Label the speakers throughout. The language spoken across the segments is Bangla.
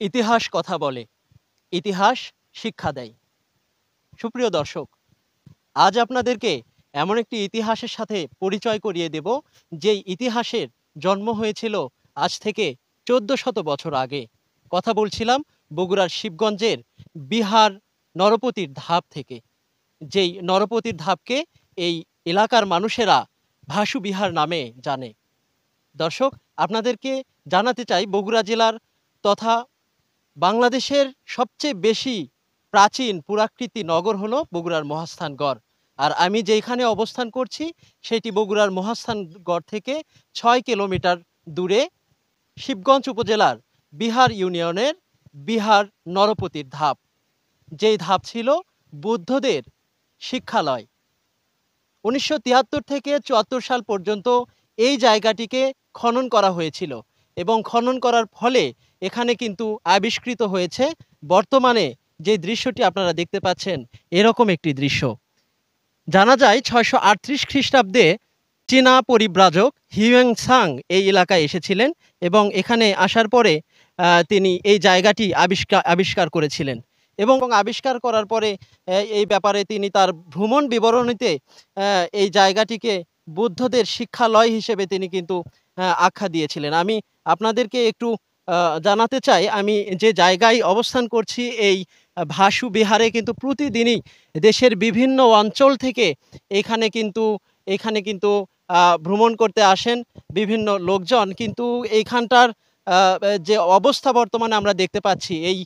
Speaker 1: ইতিহাস কথা বলে, ইতিহাস শিক্ষা দেয়। সুপ্রিয় দর্শক, আজ আপনাদেরকে এমন একটি ইতিহাসের সাথে পরিচয় করিয়ে দেব, যেই ইতিহাসের জন্ম হয়েছিল আজ থেকে ১৪০০ বছর আগে। কথা বলছিলাম বগুড়ার শিবগঞ্জের বিহার নরপতির ধাপ থেকে। যেই নরপতির ধাপকে এই এলাকার মানুষেরা ভাসু বিহার নামে জানে। দর্শক, আপনাদেরকে জানাতে চাই বগুড়া জেলার তথা বাংলাদেশের সবচেয়ে বেশি প্রাচীন পুরাকৃতি নগর হলো বগুড়ার মহাস্থানগড়। আর আমি যেখানে অবস্থান করছি সেটি বগুড়ার মহাস্থানগড় থেকে ৬ কিলোমিটার দূরে শিবগঞ্জ উপজেলার বিহার ইউনিয়নের বিহার নরপতির ধাপ। যেই ধাপ ছিল বুদ্ধদের শিক্ষালয়। ১৯৭৩ থেকে ৭৪ সাল পর্যন্ত এই জায়গাটিকে খনন করা হয়েছিল এবং খনন করার ফলে এখানে কিন্তু আবিষ্কৃত হয়েছে বর্তমানে যে দৃশ্যটি আপনারা দেখতে পাচ্ছেন, এরকম একটি দৃশ্য। জানা যায় ৬৩৮ খ্রিস্টাব্দে চীনা পরিব্রাজক হিউয়েন সাং এই এলাকায় এসেছিলেন এবং এখানে আসার পরে তিনি এই জায়গাটি আবিষ্কার করেছিলেন এবং আবিষ্কার করার পরে এই ব্যাপারে তিনি তার ভ্রমণ বিবরণীতে এই জায়গাটিকে বুদ্ধদের শিক্ষালয় হিসেবে তিনি কিন্তু আখ্যা দিয়েছিলেন। আমি আপনাদেরকে একটু জানাতে চাই, আমি যে জায়গায় অবস্থান করছি এই ভাসু বিহারে কিন্তু প্রতিদিনই দেশের বিভিন্ন অঞ্চল থেকে এখানে কিন্তু ভ্রমণ করতে আসেন বিভিন্ন লোকজন। কিন্তু এইখানটার যে অবস্থা বর্তমানে আমরা দেখতে পাচ্ছি, এই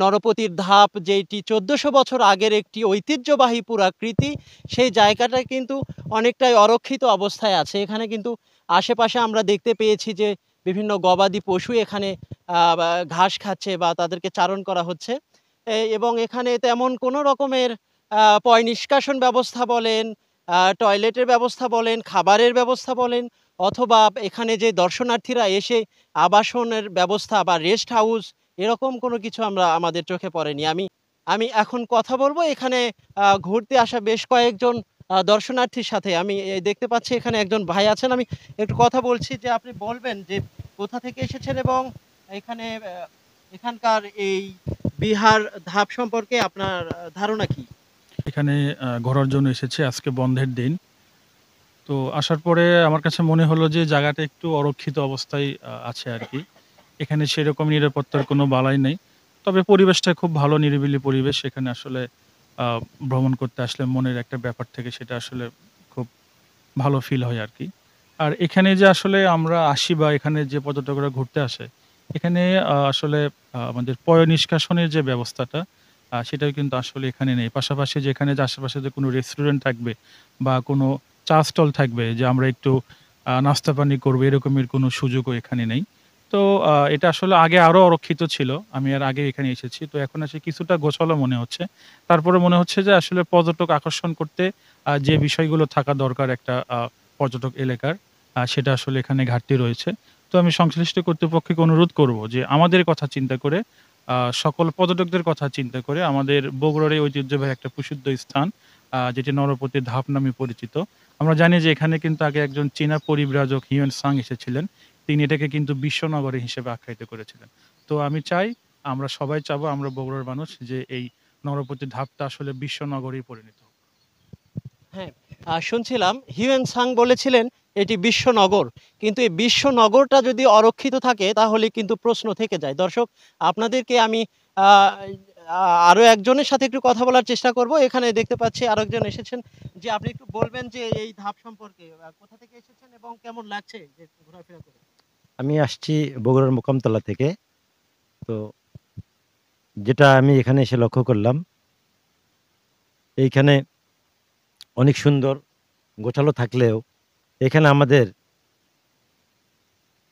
Speaker 1: নরপতির ধাপ যেটি ১৪০০ বছর আগের একটি ঐতিহ্যবাহী পুরাকৃতি, সেই জায়গাটা কিন্তু অনেকটাই অরক্ষিত অবস্থায় আছে। এখানে কিন্তু আশেপাশে আমরা দেখতে পেয়েছি যে বিভিন্ন গবাদি পশু এখানে ঘাস খাচ্ছে বা তাদেরকে চারণ করা হচ্ছে। এবং এখানে তেমন কোনো রকমের পয় নিষ্কাশন ব্যবস্থা বলেন, টয়লেটের ব্যবস্থা বলেন, খাবারের ব্যবস্থা বলেন, অথবা এখানে যে দর্শনার্থীরা এসে আবাসনের ব্যবস্থা বা রেস্ট হাউস, এরকম কোনো কিছু আমাদের চোখে পড়েনি। আমি এখন কথা বলবো এখানে ঘুরতে আসা বেশ কয়েকজন দর্শনার্থীর সাথে। আমি দেখতে পাচ্ছি এখানে একজন ভাই আছেন। আমি একটু কথা বলছি, যে আপনি বলবেন যে কোথা থেকে এসেছেন এবং এখানে এখানকার এই বিহার ধাপ সম্পর্কে আপনার ধারণা কি?
Speaker 2: এখানে ঘোরার জন্য এসেছি, আজকে বন্ধের দিন। তো আসার পরে আমার কাছে মনে হলো যে জায়গাটা একটু অরক্ষিত অবস্থায় আছে আরকি। এখানে সেরকম নিরাপত্তার কোনো বালাই নেই। তবে পরিবেশটা খুব ভালো, নিরিবিলি পরিবেশ। এখানে আসলে আ ভ্রমণ করতে আসলে মনের একটা ব্যাপার থেকে সেটা আসলে খুব ভালো ফিল হয় আরকি। আর এখানে যে আসলে আমরা আসি বা এখানে যে পর্যটকরা ঘুরতে আসে, এখানে আসলে আমাদের পয়-নিষ্কাশনের যে ব্যবস্থাটা সেটাও কিন্তু আসলে এখানে নেই। পাশাপাশি যেখানে যে আশেপাশে যে কোনো রেস্টুরেন্ট থাকবে বা কোনো চা স্টল থাকবে যে আমরা একটু নাস্তা পানি করবো, এরকমের কোনো সুযোগও এখানে নেই। তো এটা আসলে আগে আরো অরক্ষিত ছিল। আমি এর আগে এখানে এসেছি। তো এখন এসে কিছুটা গোছালো মনে হচ্ছে। তারপরে মনে হচ্ছে যে আসলে পর্যটক আকর্ষণ করতে যে বিষয়গুলো থাকা দরকার একটা পর্যটক এলাকার, সেটা আসলে এখানে ঘাটতি রয়েছে। তো আমি সংশ্লিষ্ট কর্তৃপক্ষকে অনুরোধ করব যে আমাদের কথা চিন্তা করে, সকল পর্যটকদের কথা চিন্তা করে আমাদের বগুড়ার এই ঐতিহ্যবাহী একটা প্রসিদ্ধ স্থান, যেটি নরপতির ধাপ নামে পরিচিত। আমরা জানি যে এখানে কিন্তু আগে একজন চীনা পরিব্রাজক হিউয়েন সাং এসেছিলেন। তিনি এটাকে কিন্তু বিশ্বনগরী হিসেবে আখ্যায়িত করেছিলেন। তো আমি চাই, আমরা সবাই চাবো, আমরা বগুড়ার মানুষ, যে এই নরপতির ধাপটা আসলে বিশ্বনগরেই পরিণত হোক।
Speaker 1: হ্যাঁ, শুনছিলাম হিউয়েন সাং বলেছিলেন এটি বিশ্বনগর। কিন্তু এই বিশ্বনগরটা যদি অরক্ষিত থাকে তাহলে কিন্তু প্রশ্ন থেকে যায়। দর্শক, আপনাদেরকে আমি আ আ আরো একজনের সাথে একটু কথা বলার চেষ্টা করব। এখানে দেখতে পাচ্ছি আরেকজন এসেছেন। যে আপনি একটু বলবেন যে এই ধাপ সম্পর্কে কোথা থেকে এসেছেন এবং কেমন লাগছে যে ঘোরাফেরা করে?
Speaker 3: আমি আসছি বগুড়ার মোকামতলা থেকে। তো যেটা আমি এখানে এসে লক্ষ্য করলাম, এইখানে অনেক সুন্দর গোছালো থাকলেও এখানে আমাদের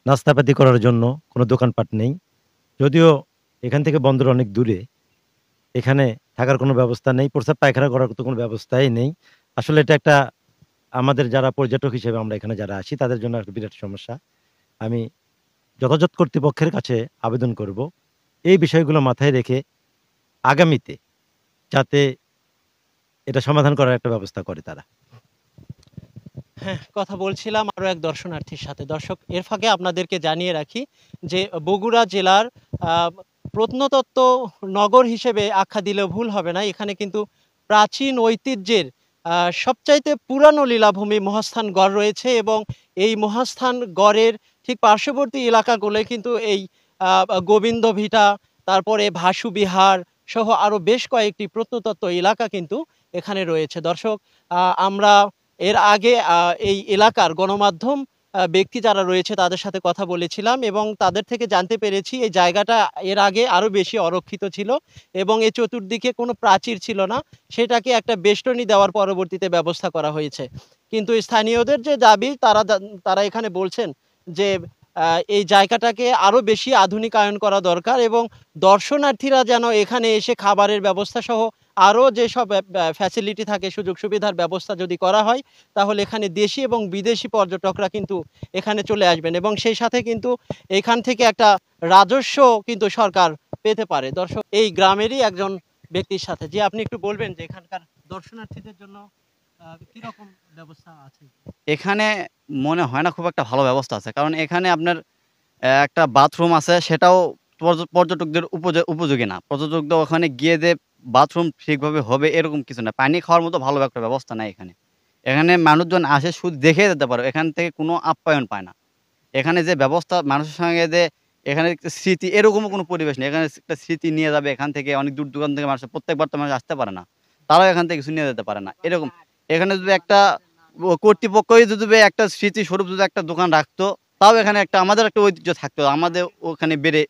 Speaker 3: নাস্তাপাতি করার জন্য কোনো দোকানপাট নেই। যদিও এখান থেকে বন্দর অনেক দূরে, এখানে থাকার কোনো ব্যবস্থা নেই। প্রস্রাব পায়খানা করার তো কোনো ব্যবস্থাই নেই। আসলে এটা একটা আমাদের যারা পর্যটক হিসেবে আমরা এখানে যারা আসি তাদের জন্য একটা বিরাট সমস্যা। আমি যথাযথ কর্তৃপক্ষের কাছে আবেদন করব, এই বিষয়গুলো মাথায় রেখে আগামীতে যাতে এটা সমাধান করার একটা ব্যবস্থা করে তারা।
Speaker 1: হ্যাঁ, কথা বলছিলাম আরো এক দর্শনার্থীর সাথে। দর্শক, এর ফাঁকে আপনাদেরকে জানিয়ে রাখি যে বগুড়া জেলার প্রত্নতত্ত্ব নগর হিসেবে আখ্যা দিলেও ভুল হবে না। এখানে কিন্তু প্রাচীন ঐতিহ্যের সবচাইতে পুরানো লীলাভূমি মহাস্থান গড় রয়েছে এবং এই মহাস্থান গড়ের ঠিক পার্শ্ববর্তী এলাকাগুলোয় কিন্তু এই গোবিন্দ ভিটা, তারপরে ভাসু বিহার সহ আরও বেশ কয়েকটি প্রত্নতত্ত্ব এলাকা কিন্তু এখানে রয়েছে। দর্শক, আমরা এর আগে এই এলাকার গণমাধ্যম ব্যক্তি যারা রয়েছে তাদের সাথে কথা বলেছিলাম এবং তাদের থেকে জানতে পেরেছি এই জায়গাটা এর আগে আরও বেশি অরক্ষিত ছিল এবং এর চতুর্দিকে কোনো প্রাচীর ছিল না, সেটাকে একটা বেষ্টনী দেওয়ার পরবর্তীতে ব্যবস্থা করা হয়েছে। কিন্তু স্থানীয়দের যে দাবি, তারা এখানে বলছেন যে এই জায়গাটাকে আরও বেশি আধুনিকায়ন করা দরকার এবং দর্শনার্থীরা যেন এখানে এসে খাবারের ব্যবস্থা সহ আরও যেসব ফ্যাসিলিটি থাকে, সুযোগ সুবিধার ব্যবস্থা যদি করা হয়, তাহলে এখানে দেশি এবং বিদেশি পর্যটকরা কিন্তু এখানে চলে আসবেন এবং সেই সাথে কিন্তু এখান থেকে একটা রাজস্ব কিন্তু সরকার পেতে পারে। দর্শক, এই গ্রামেরই একজন ব্যক্তির সাথে, যে আপনি একটু বলবেন যে এখানকার দর্শনার্থীদের জন্য কীরকম ব্যবস্থা আছে?
Speaker 4: এখানে মনে হয় না খুব একটা ভালো ব্যবস্থা আছে। কারণ এখানে আপনার একটা বাথরুম আছে, সেটাও পর্যটকদের উপযোগী না। পর্যটকদের ওখানে গিয়ে যে বাথরুম ঠিকভাবে হবে এরকম কিছু না। পানি খাওয়ার মতো ভালো একটা ব্যবস্থা নাই এখানে। এখানে মানুষজন আসে শুধু দেখে যেতে পারে। এখান থেকে কোনো আপ্যায়ন পায় না। এখানে যে ব্যবস্থা মানুষের সঙ্গে যে এখানে একটা স্মৃতি, এরকমও কোনো পরিবেশ নেই। এখানে একটা স্মৃতি নিয়ে যাবে এখান থেকে, অনেক দূর দূরান্ত থেকে মানুষ, প্রত্যেকবার তো মানুষ আসতে পারে না। তারাও এখান থেকে কিছু নিয়ে যেতে পারে না। এরকম এখানে যদি একটা কর্তৃপক্ষই যদি একটা স্মৃতিস্বরূপ যদি একটা দোকান রাখতো, তাও এখানে একটা আমাদের একটা ঐতিহ্য থাকতো। আমাদের ওখানে বেড়ে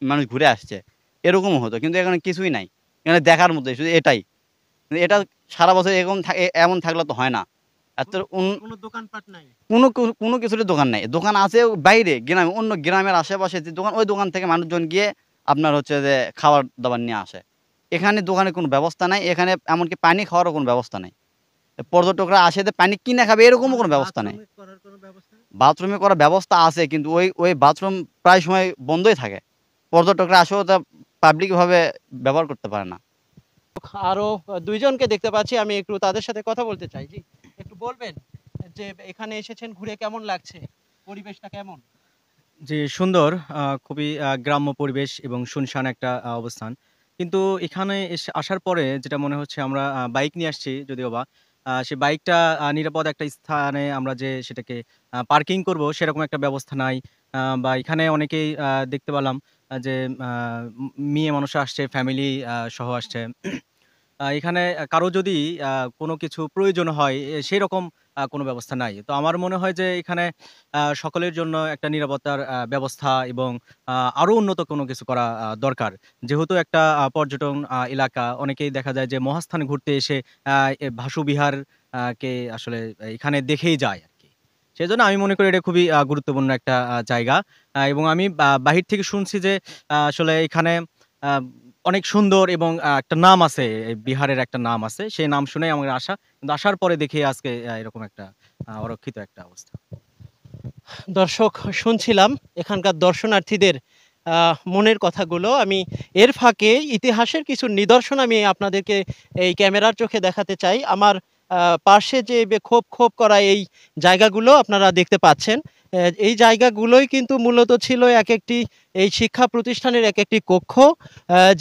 Speaker 4: মানুষ ঘুরে আসছে, এরকমও হতো। কিন্তু এখানে কিছুই নাই। এখানে দেখার মতোই শুধু এটাই। কিন্তু এটা সারা বছর এরকম এমন থাকলে তো হয় না। এত
Speaker 1: কোনো দোকানপাট নাই?
Speaker 4: কোনো কিছুরই দোকান নাই। দোকান আছে বাইরে গ্রামে, অন্য গ্রামের আশেপাশে যে দোকান, ওই দোকান থেকে মানুষজন গিয়ে আপনার হচ্ছে যে খাবার-দাবার নিয়ে আসে। এখানে দোকানের কোনো ব্যবস্থা নাই। এখানে এমনকি পানি খাওয়ারও কোনো ব্যবস্থা নাই। পর্যটকরা আসে যে পানি কিনে খাবে এরকমও কোনো ব্যবস্থা নাই।
Speaker 1: বাথরুমে করার কোনো ব্যবস্থা নেই?
Speaker 4: বাথরুমে করার ব্যবস্থা আছে, কিন্তু ওই বাথরুম প্রায় সময় বন্ধই থাকে। পর্যটকরা আসেও তা পাবলিকভাবে ব্যবহার করতে পারে না।
Speaker 1: আরো ২ জনকে দেখতে পাচ্ছি, আমি একটু তাদের সাথে কথা বলতে চাই। জি, একটু বলবেন যে এখানে এসেছেন, ঘুরে কেমন লাগছে? পরিবেশটা কেমন?
Speaker 5: জি, সুন্দর। খুবই গ্রাম্য পরিবেশ এবং শুনশান একটা অবস্থান। কিন্তু এখানে আসার পরে যেটা মনে হচ্ছে, আমরা বাইক নিয়ে আসছি যদিওবা। সে বাইকটা নিরাপদ একটা স্থানে আমরা যে সেটাকে পার্কিং করব সেরকম একটা ব্যবস্থা নাই। বা এখানে অনেকেই দেখতে পেলাম যে আ মেয়ে মানুষ আসছে, ফ্যামিলি সহ আসছে। এখানে কারো যদি আ কোনো কিছু প্রয়োজন হয়, সেরকম কোনো ব্যবস্থা নাই। তো আমার মনে হয় যে এখানে সকলের জন্য একটা নিরাপত্তার ব্যবস্থা এবং আরো উন্নত কোনো কিছু করা দরকার। যেহেতু একটা পর্যটন এলাকা, অনেকেই দেখা যায় যে মহাস্থানে ঘুরতে এসে আ ভাসু বিহার কে আসলে এখানে দেখেই যায় আরকি। সেজন্য আমি মনে করি এটা খুবই গুরুত্বপূর্ণ একটা জায়গা। এবং আমি বাহির থেকে শুনছি যে আসলে এখানে আ অনেক সুন্দর এবং একটা নাম আছে, এই বিহারের একটা নাম আছে। সেই নাম শুনেই আমার আসা। কিন্তু আসার পরে দেখি আজকে এরকম একটা অরক্ষিত একটা অবস্থা।
Speaker 1: দর্শক, শুনছিলাম এখানকার দর্শনার্থীদের মনের কথাগুলো। আমি এর ফাঁকে ইতিহাসের কিছু নিদর্শন আমি আপনাদেরকে এই ক্যামেরার চোখে দেখাতে চাই। আমার পাশে যে খোপ খোপ করা এই জায়গাগুলো আপনারা দেখতে পাচ্ছেন, এই জায়গাগুলোই কিন্তু মূলত ছিল একেকটি এই শিক্ষা প্রতিষ্ঠানের একেকটি কক্ষ।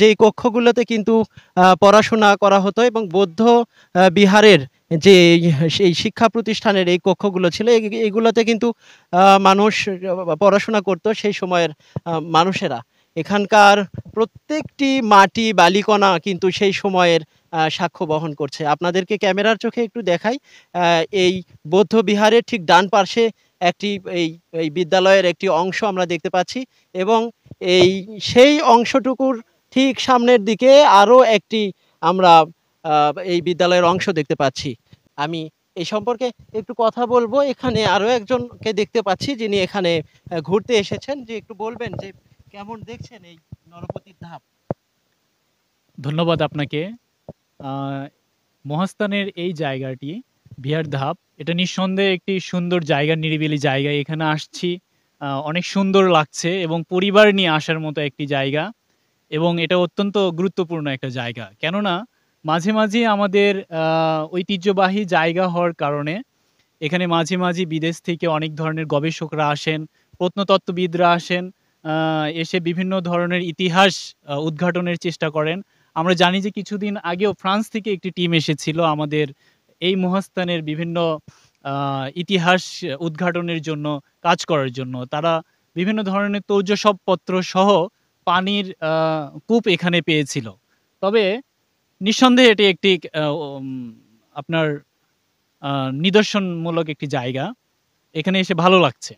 Speaker 1: যেই কক্ষগুলোতে কিন্তু পড়াশোনা করা হতো এবং বৌদ্ধ বিহারের যে সেই শিক্ষা প্রতিষ্ঠানের এই কক্ষগুলো ছিল, এগুলোতে কিন্তু মানুষ পড়াশোনা করতো সেই সময়ের মানুষেরা। এখানকার প্রত্যেকটি মাটি বালিকণা কিন্তু সেই সময়ের সাক্ষ্য বহন করছে। আপনাদেরকে ক্যামেরার চোখে একটু দেখাই। এই বৌদ্ধ বিহারের ঠিক ডান পার্শ্বে একটি এই এই বিদ্যালয়ের একটি অংশ আমরা দেখতে পাচ্ছি এবং এই সেই অংশটুকুর ঠিক সামনের দিকে আরও একটি আমরা এই বিদ্যালয়ের অংশ দেখতে পাচ্ছি। আমি এই সম্পর্কে একটু কথা বলবো। এখানে আরো একজনকে দেখতে পাচ্ছি যিনি এখানে ঘুরতে এসেছেন। যে একটু বলবেন যে কেমন দেখছেন এই নরপতির ধাপ?
Speaker 6: ধন্যবাদ আপনাকে। আ মহাস্থানের এই জায়গাটি, বিহার ধাপ, এটা নিঃসন্দেহে একটি সুন্দর জায়গা, নিরিবিলি জায়গা। এখানে আসছি, অনেক সুন্দর লাগছে এবং পরিবার নিয়ে আসার মতো একটি জায়গা এবং এটা অত্যন্ত গুরুত্বপূর্ণ একটা জায়গা। কেননা মাঝে, মাঝে আমাদের ঐতিহ্যবাহী জায়গা হওয়ার কারণে এখানে মাঝে, মাঝে বিদেশ থেকে অনেক ধরনের গবেষকরা আসেন, প্রত্নতত্ত্ববিদরা আসেন। এসে বিভিন্ন ধরনের ইতিহাস উদ্ঘাটনের চেষ্টা করেন। আমরা জানি যে কিছুদিন আগেও ফ্রান্স থেকে একটি টিম এসেছিল আমাদের এই মহাস্থানের বিভিন্ন ইতিহাস উদ্ঘাটনের জন্য, কাজ করার জন্য। তারা বিভিন্ন ধরনের তৌজসপত্র সহ পানির কূপ এখানে পেয়েছিল। তবে নিঃসন্দেহে এটি একটি আপনার নিদর্শনমূলক একটি জায়গা। এখানে এসে ভালো লাগছে।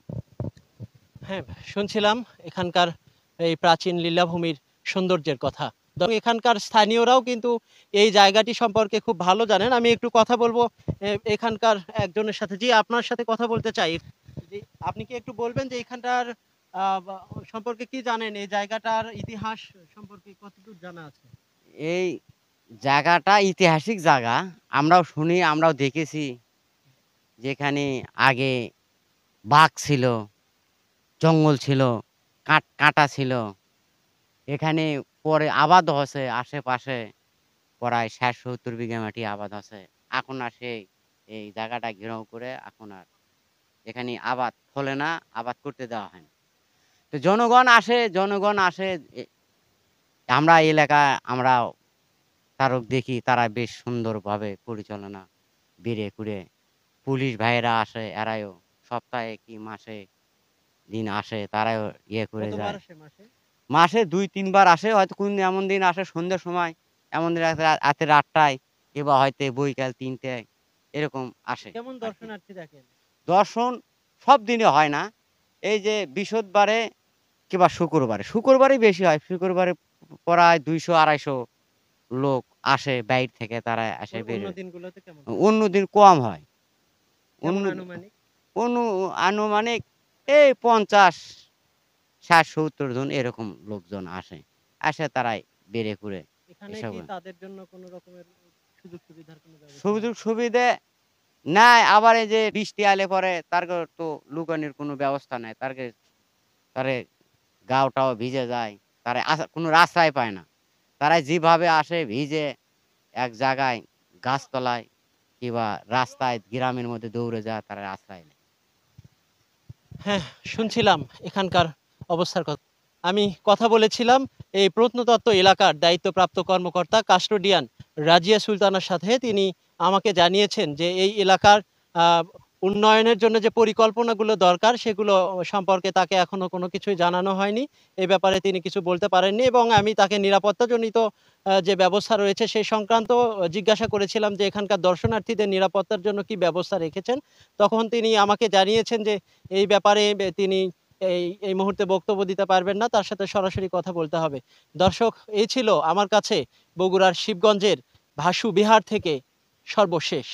Speaker 1: হ্যাঁ, শুনছিলাম এখানকার এই প্রাচীন লীলাভূমির সৌন্দর্যের কথা। এবং এখানকার স্থানীয়রাও কিন্তু এই জায়গাটি সম্পর্কে খুব ভালো জানেন। আমি একটু কথা বলবো এখানকার একজনের সাথে। জি, আপনার সাথে কথা বলতে চাই। জি, আপনি কি একটু বলবেন যে এখানটার সম্পর্কে কি জানেন? এই জায়গাটার ইতিহাস সম্পর্কে কতদূর জানা আছে?
Speaker 7: এই জায়গাটা ঐতিহাসিক জায়গা। আমরাও শুনি, আমরাও দেখেছি। যেখানে আগে বাঘ ছিল, জঙ্গল ছিল, কাঁটা ছিল। এখানে পরে আবাদ হচ্ছে আশেপাশে প্রায় ৬০-৭০ বিঘা মাটি আবাদ আছে। এখন আর এই জায়গাটা ঘেরাও করে এখন আর এখানে আবাদ ফলে না, আবাদ করতে দেওয়া হয় না। তো জনগণ আসে আমরা এলাকায় আমরা তারক দেখি তারা বেশ সুন্দরভাবে পরিচালনা বেড়ে করে পুলিশ ভাইয়েরা আসে, এরাও সপ্তাহে কি মাসে দিন আসে, তারাও করে
Speaker 1: কতবার
Speaker 7: যায়।
Speaker 1: আসে মাসে?
Speaker 7: মাসে ২-৩ বার আসে, হয়তো কোন এমন দিন আসে সন্ধ্যার সময়, এমন দিন আসে রাতের ৮টায়, কিংবা হয়তো বৈকাল ৩টায় এরকম আসে।
Speaker 1: কেমন
Speaker 7: আর কি।
Speaker 1: দর্শনার্থী দেখেন?
Speaker 7: দর্শন সব দিনে হয় না, এই যে বৃহস্পতিবারে কিংবা শুক্রবারেই বেশি হয়। শুক্রবারে প্রায় ২০০-২৫০ লোক আসে বাইরে থেকে, তারা আসে
Speaker 1: অন্য
Speaker 7: বের।
Speaker 1: দিনগুলোতে কেমন?
Speaker 7: অন্য দিন কম হয়।
Speaker 1: কেমন
Speaker 7: অন্য
Speaker 1: আনুমানিক?
Speaker 7: আনুমানিক এই ৫০, ৬০, ৭০ জন এরকম লোকজন আসে তারাই বেড়ে করে
Speaker 1: এখানে
Speaker 7: এসব
Speaker 1: কি তাদের জন্য কোনো রকমের সুযোগ সুবিধার কোনো ব্যবস্থা আছে?
Speaker 7: সুযোগ সুবিধে নাই। আবার এই যে বৃষ্টি আলে পরে তার তো লুকানোর কোনো ব্যবস্থা নাই। তারে গাওটাও ভিজে যায়, তারা কোনো আশ্রয় পায় না। তারা যেভাবে আসে ভিজে এক জায়গায় গাছতলায় কিংবা রাস্তায় গ্রামের মধ্যে দৌড়ে যায়, তারা আশ্রয় নেয়।
Speaker 1: হ্যাঁ, শুনছিলাম এখানকার অবস্থার কথা। আমি কথা বলেছিলাম এই প্রত্নতত্ত্ব এলাকার দায়িত্বপ্রাপ্ত কর্মকর্তা কাস্টোডিয়ান রাজিয়া সুলতানার সাথে। তিনি আমাকে জানিয়েছেন যে এই এলাকার উন্নয়নের জন্য যে পরিকল্পনাগুলো দরকার সেগুলো সম্পর্কে তাকে এখনো কোনো কিছুই জানানো হয়নি। এই ব্যাপারে তিনি কিছু বলতে পারেননি এবং আমি তাকে নিরাপত্তাজনিত যে ব্যবস্থা রয়েছে সেই সংক্রান্ত জিজ্ঞাসা করেছিলাম যে এখানকার দর্শনার্থীদের নিরাপত্তার জন্য কি ব্যবস্থা রেখেছেন। তখন তিনি আমাকে জানিয়েছেন যে এই ব্যাপারে তিনি এই মুহূর্তে বক্তব্য দিতে পারবেন না। তার সাথে সরাসরি কথা বলতে হবে। দর্শক, এই ছিল আমার কাছে বগুড়ার শিবগঞ্জের ভাসু বিহার থেকে সর্বশেষ।